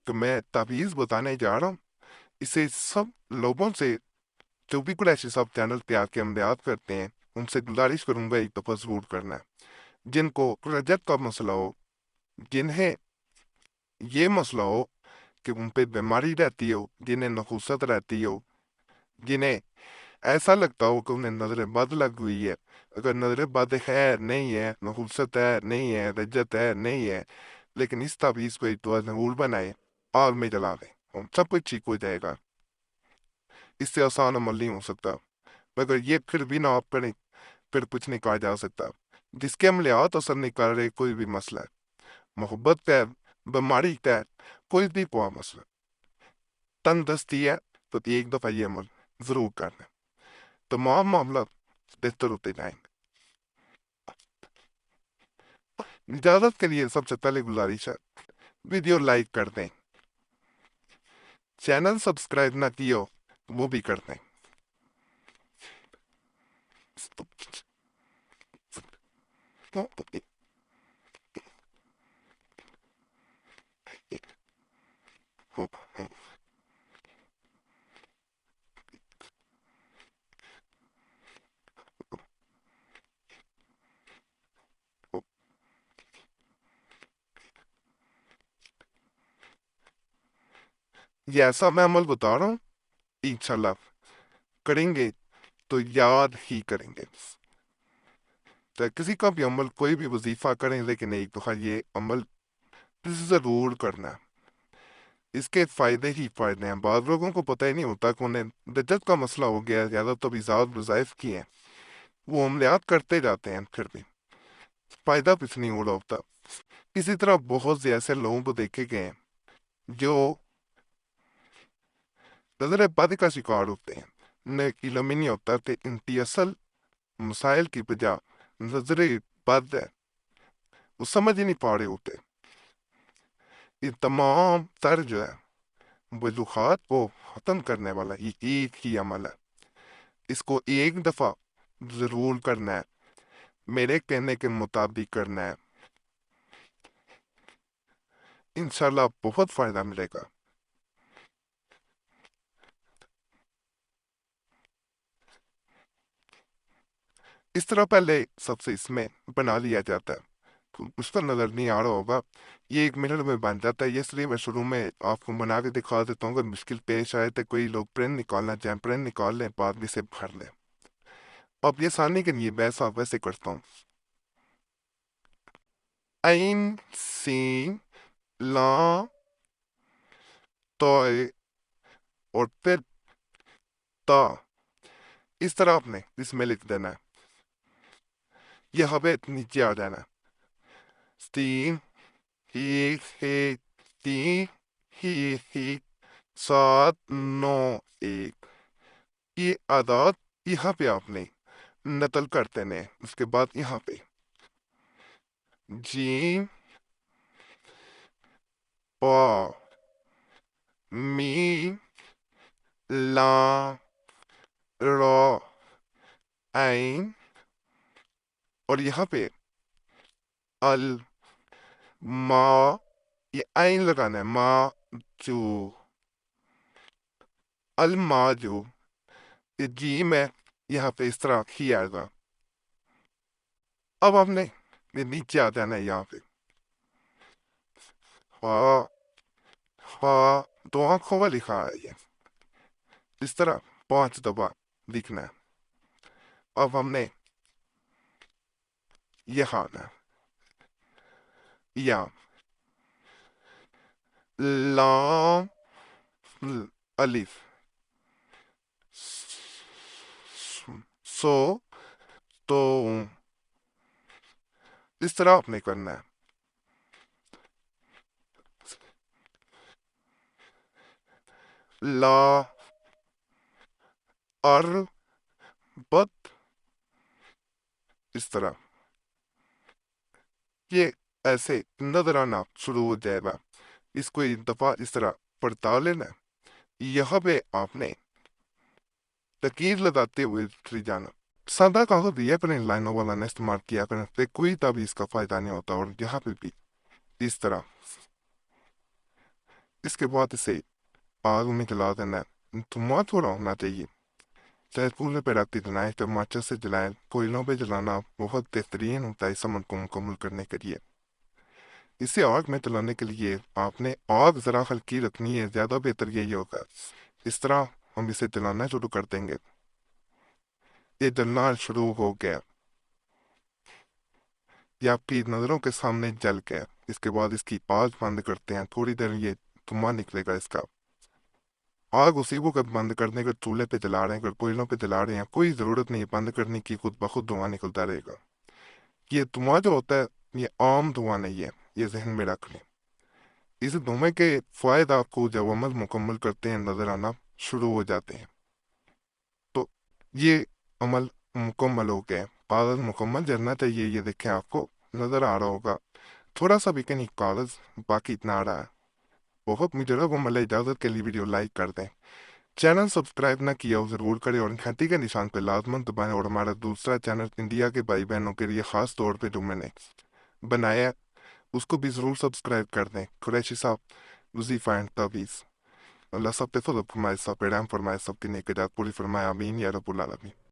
کہ میں تعویذ بتانے جا رہا ہوں، اسے سب لوگوں سے جو بھی قریشی صاحب چینل پہ آ کے عملیات کرتے ہیں ان سے گزارش کروں گا ایک دفعہ ضرور کرنا ہے، جن کو رجت کا مسئلہ ہو، جنہیں یہ مسئلہ ہو کہ ان پہ بیماری رہتی ہو، جنہیں نحوست رہتی ہو، جنہیں ایسا لگتا ہو کہ انہیں نظر بد لگ ہوئی ہے، اگر نظر بد ہے نہیں ہے، نحوست ہے نہیں ہے، رجت ہے نہیں ہے، لیکن اس تعویذ کو ایک دعا ضرور بنائے اور میں جلا دیں، سب کچھ ٹھیک ہو جائے گا۔ اس سے آسان عمل نہیں ہو سکتا، مگر یہ پھر بھی نہ آپ کریں، پھر کچھ نہیں کہا جا سکتا۔ جس کے عملیات اثر نہیں کر رہے، کوئی بھی مسئلہ ہے، محبت کا ہے، بیماری کا ہے، کوئی بھی پوا مسئلہ، تندرستی ہے، تو ایک دفعہ یہ عمل ضرور کرنا، تمام معاملات بہتر ہوتے جائیں گے۔ اجازت کے لیے سب سے پہلے گزارش ہے، ویڈیو لائک کر دیں، چینل سبسکرائب نہ کیو وہ بھی کر دیں۔ یہ ایسا میں عمل بتا رہا ہوں، انشاءاللہ کریں گے تو یاد ہی کریں گے۔ چاہے کسی کا بھی عمل، کوئی بھی وظیفہ کریں، لیکن ایک دفعہ یہ عمل ضرور کرنا ہے۔ اس کے فائدے ہی فائدے ہیں، بعض لوگوں کو پتہ ہی نہیں ہوتا کہ انہیں رجت کا مسئلہ ہو گیا، زیادہ تو ذات وظائف کی ہیں، وہ عملیات کرتے جاتے ہیں، پھر بھی فائدہ کچھ نہیں ہو رہا ہوتا۔ اسی طرح بہت سے ایسے لوگوں کو دیکھے گئے ہیں جو نظر بد کا شکار ہوتے ہیں، انہیں علم ہی نہیں ہوتا کہ ان کی اصل مسائل کی وجہ نظر بد ہے، وہ سمجھ ہی نہیں پا رہے ہوتے۔ یہ تمام تر جو ہے وجوہات کو ختم کرنے والا یہ ایک ہی عمل ہے، اس کو ایک دفعہ ضرور کرنا ہے، میرے کہنے کے مطابق کرنا ہے، انشاءاللہ بہت فائدہ ملے گا۔ اس طرح پہلے سب سے اس میں بنا لیا جاتا ہے، اس پر نظر نہیں آ رہا ہوگا، یہ ایک منٹ میں بن جاتا ہے، اس لیے میں شروع میں آپ کو بنا کے دکھا دیتا ہوں، اگر مشکل پیش آئے تو کوئی لوگ پرنٹ نکالنا چاہیں پرنٹ نکال لیں، بعد میں سے بھر لیں۔ اب یہ آسانی کے لیے میں ایسا ویسے کرتا ہوں، عین سین لام توئے اور پھر تا، اس طرح آپ نے اس میں لکھ دینا ہے، یہاں پہ نیچے آ جانا ہے، تین ہی ہی تین ہی 7 9 1، یہ اعداد یہاں پہ آپ نے نقل کرتے ہیں، اس کے بعد یہاں پہ جیم با میم لام را عین، اور یہاں پہ ال ما، یہ عین لگانا ہے، ما جو الما جو، یہ جیم ہے، یہاں پہ اس طرح ہی آئے گا۔ اب ہم نے یہ نیچے آ جانا ہے، یہاں پہ خا خا دو آنکھوں کا لکھا ہے، یہ اس طرح 5 دفعہ لکھنا ہے۔ اب ہم نے یہ آنا یا لام الف سو تو اس طرح آپ نے کرنا ہے، لا ار بت، اس طرح یہ ایسے نظر آنا شروع ہو جائے گا، اس کو ایک دفعہ اس طرح پڑھتا لینا ہے، یہاں پہ آپ نے تقیر لگاتے ہوئے چلی جانا، سادہ کاغذ یہ پر ان لائنوں والا نے استعمال کیا کرنے سے کوئی تعویذ کا فائدہ نہیں ہوتا، اور یہاں پہ بھی اس طرح اس کے بعد اسے آگ میں جلا دینا ہے، دھواں تھوڑا ہونا چاہیے، چاہے چولہے پہ رکھ دلائیں تو ماچس سے جلائیں، کوئلوں پہ جلانا بہت بہترین ہوتا ہے اس عمل کو مکمل کرنے کے لیے۔ اسے آگ میں جلانے کے لیے آپ نے آگ ذرا ہلکی رکھنی ہے، زیادہ بہتر یہی ہوگا۔ اس طرح ہم اسے جلانا شروع کر دیں گے۔ یہ جلنا شروع ہو گیا، یہ آپ کی نظروں کے سامنے جل گیا۔ اس کے بعد اس کی آگ بند کرتے ہیں، تھوڑی دیر یہ دھواں نکلے گا اس کا۔ آگ اسی کو بند کرنے کا، چولہے پہ جلا رہے ہیں، اگر کوئلوں پہ جلا رہے ہیں کوئی ضرورت نہیں بند کرنے کی، خود بخود دھواں نکلتا رہے گا۔ یہ دھواں جو ہوتا ہے یہ عام دھواں نہیں ہے، یہ ذہن میں رکھ لیں۔ اس دھوئے کے فوائد آپ کو جب عمل مکمل کرتے ہیں نظر آنا شروع ہو جاتے ہیں۔ تو یہ عمل مکمل ہو گیا، کاغذ مکمل جلنا چاہیے، یہ دیکھیں آپ کو نظر آ رہا ہوگا، تھوڑا سا بھی کہ نہیں کاغذ باقی اتنا آ رہا ہے۔ بہت مجرب عمل ہے، اجازت کے لیے ویڈیو لائک کر دیں، چینل سبسکرائب نہ کیا ہو ضرور کریں، اور گھنٹی کے نشان پہ لازمن دبائیں، اور ہمارا دوسرا چینل انڈیا کے بھائی بہنوں کے لیے خاص طور پہ جو میں نے بنایا اس کو بھی ضرور سبسکرائب کر دیں۔ قریشی صاحب وظیفہ اینڈ تعویذ، اللہ سب پہ فضل فرمائے، سب پہ رحم فرمائے، سب کی نیک نجات پوری فرمائے، آمین یا رب العالمین۔